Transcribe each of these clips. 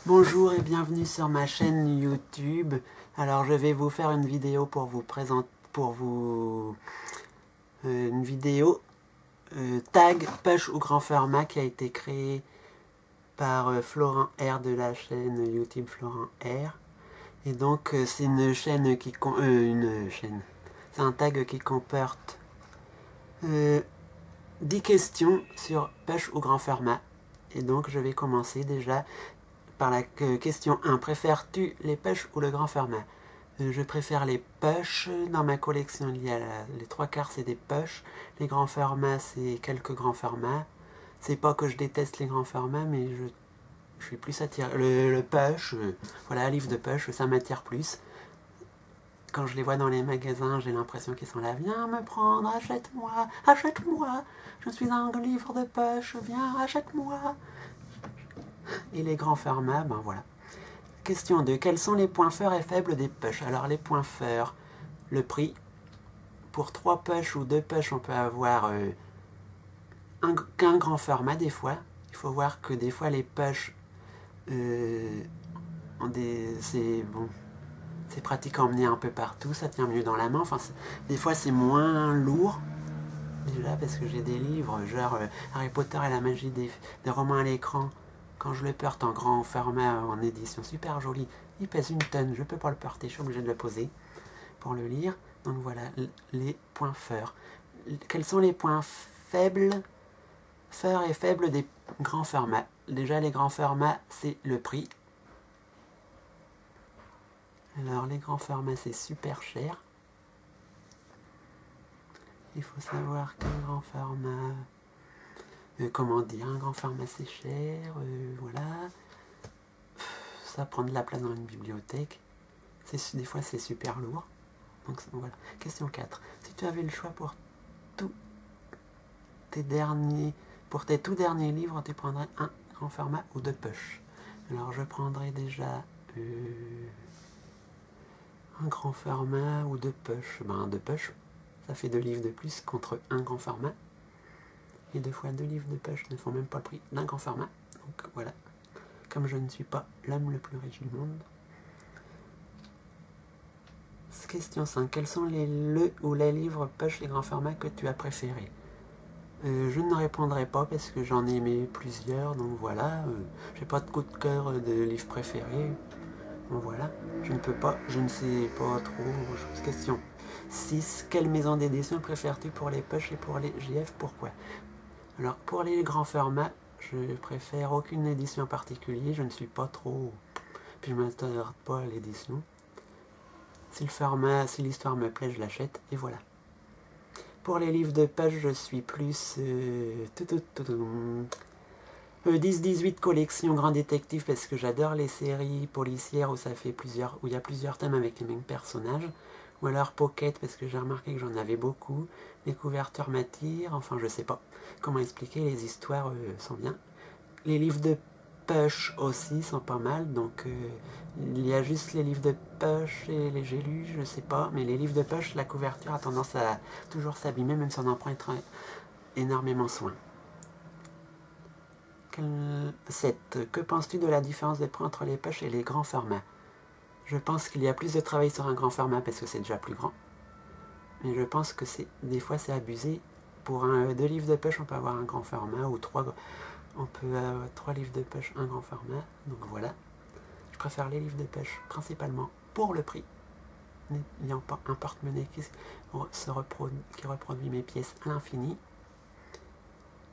Bonjour et bienvenue sur ma chaîne YouTube. Alors je vais vous faire une vidéo pour vous présenter, une vidéo tag push ou grand format qui a été créée par Florent R de la chaîne YouTube Florent R. Et donc c'est une chaîne qui c'est un tag qui comporte 10 questions sur push ou grand format. Et donc je vais commencer déjà par la question 1. Préfères-tu les push ou le grand format? Je préfère les push. Dans ma collection, il y a les 3/4 c'est des push. Les grands formats, c'est quelques grands formats. C'est pas que je déteste les grands formats, mais je suis plus attiré. Le push, voilà, livre de push, ça m'attire plus. Quand je les vois dans les magasins, j'ai l'impression qu'ils sont là. Viens me prendre, achète-moi, achète-moi. Je suis un livre de push, viens, achète-moi. Et les grands formats, ben voilà. Question 2. Quels sont les points forts et faibles des push? Alors les points forts, le prix. Pour 3 push ou 2 push, on peut avoir qu'un grand format des fois. Il faut voir que des fois les push, c'est bon, c'est pratique à emmener un peu partout, ça tient mieux dans la main. Enfin, des fois c'est moins lourd. Déjà parce que j'ai des livres genre Harry Potter et la magie des romans à l'écran. Quand je le porte en grand format, en édition super jolie, il pèse 1 tonne, je peux pas le porter, je suis obligé de le poser pour le lire. Donc voilà, les points forts. Quels sont les points forts et faibles des grands formats? Déjà, les grands formats, c'est le prix. Alors, les grands formats, c'est super cher. Il faut savoir qu'un grand format... comment dire, un grand format, c'est cher, voilà. Ça prend de la place dans une bibliothèque. Des fois, c'est super lourd. Donc voilà. Question 4. Si tu avais le choix pour tes tout derniers livres, tu prendrais un grand format ou 2 push? Alors je prendrais déjà un grand format ou 2 push. Ben 2 push, ça fait 2 livres de plus contre un grand format. Et 2 fois 2 livres de push ne font même pas le prix d'un grand format. Donc voilà. Comme je ne suis pas l'homme le plus riche du monde. Question 5. Quels sont les livres push et grands formats que tu as préférés? Je ne répondrai pas parce que j'en ai aimé plusieurs, donc voilà. J'ai pas de coup de cœur de livre préféré. Donc voilà. Je ne sais pas trop. Question 6. Quelle maison d'édition préfères-tu pour les push et pour les GF? Pourquoi? Alors, pour les grands formats, je préfère aucune édition en particulier. Je ne suis pas trop... Puis je ne m'intéresse pas à l'édition. Si l'histoire me plaît, je l'achète, et voilà. Pour les livres de push, je suis plus 10-18 collections Grand Détective parce que j'adore les séries policières où il y a plusieurs thèmes avec les mêmes personnages. Ou alors Pocket parce que j'ai remarqué que j'en avais beaucoup. Les couvertures m'attirent, enfin je sais pas comment expliquer, les histoires sont bien. Les livres de push aussi sont pas mal, donc il y a juste les livres de push et les j'ai lus, je sais pas, mais les livres de push, la couverture a tendance à toujours s'abîmer, même si on en prend énormément soin. 7. Que penses-tu de la différence de prix entre les push et les grands formats? Je pense qu'il y a plus de travail sur un grand format parce que c'est déjà plus grand, mais je pense que des fois c'est abusé. Pour 2 livres de push, on peut avoir un grand format, ou 3 livres de push, un grand format, donc voilà. Je préfère les livres de push principalement pour le prix, n'ayant pas un porte-monnaie qui reproduit mes pièces à l'infini.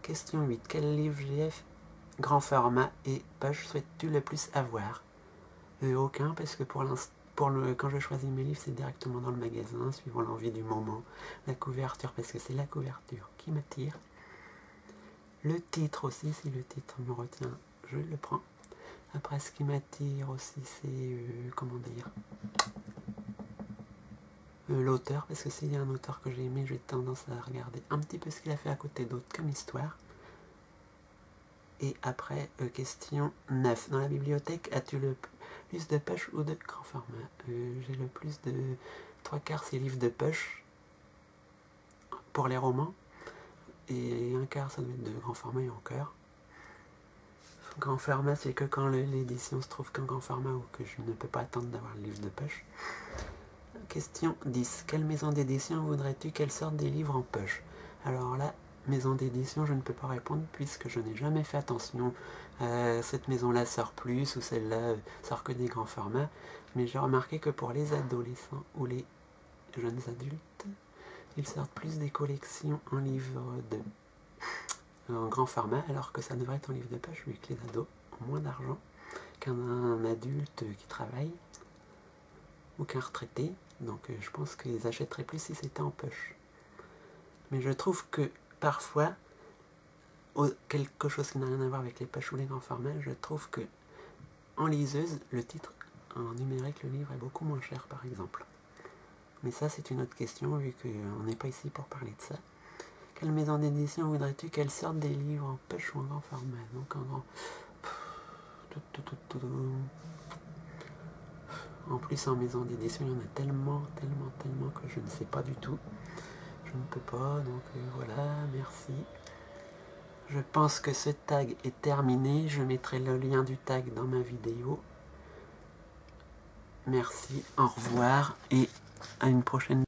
Question 8. Quel livre GF grand format et push souhaites-tu le plus avoir? Aucun, parce que quand je choisis mes livres, c'est directement dans le magasin, suivant l'envie du moment. La couverture, parce que c'est la couverture qui m'attire. Le titre aussi, si le titre me retient, je le prends. Après, ce qui m'attire aussi, c'est, comment dire, l'auteur, parce que s'il y a un auteur que j'ai aimé, j'ai tendance à regarder un petit peu ce qu'il a fait à côté d'autres comme histoire. Et après, question 9. Dans la bibliothèque, as-tu le plus de push ou de grand format? J'ai le plus de 3/4 c'est livres de push pour les romans. Et 1/4 ça doit être de grand format et encore. Grand format, c'est que quand l'édition se trouve qu'en grand format ou que je ne peux pas attendre d'avoir le livre de poche. Question 10. Quelle maison d'édition voudrais-tu qu'elle sorte des livres en poche? Alors là, maison d'édition, je ne peux pas répondre puisque je n'ai jamais fait attention. Cette maison-là sort plus ou celle-là sort que des grands formats. Mais j'ai remarqué que pour les adolescents ou les jeunes adultes, ils sortent plus des collections en livre en grand format, alors que ça devrait être en livre de poche vu que les ados ont moins d'argent qu'un adulte qui travaille ou qu'un retraité. Donc je pense qu'ils achèteraient plus si c'était en poche. Mais je trouve que parfois, quelque chose qui n'a rien à voir avec les poches ou les grands formats, je trouve que en liseuse, le titre en numérique, le livre est beaucoup moins cher par exemple. Mais ça c'est une autre question vu qu'on n'est pas ici pour parler de ça. Quelle maison d'édition voudrais-tu qu'elle sorte des livres en poche ou en grand format? Donc en grand... En plus, en maison d'édition, il y en a tellement que je ne sais pas du tout. Je ne peux pas, donc voilà, merci. Je pense que ce tag est terminé. Je mettrai le lien du tag dans ma vidéo. Merci, au revoir et à une prochaine.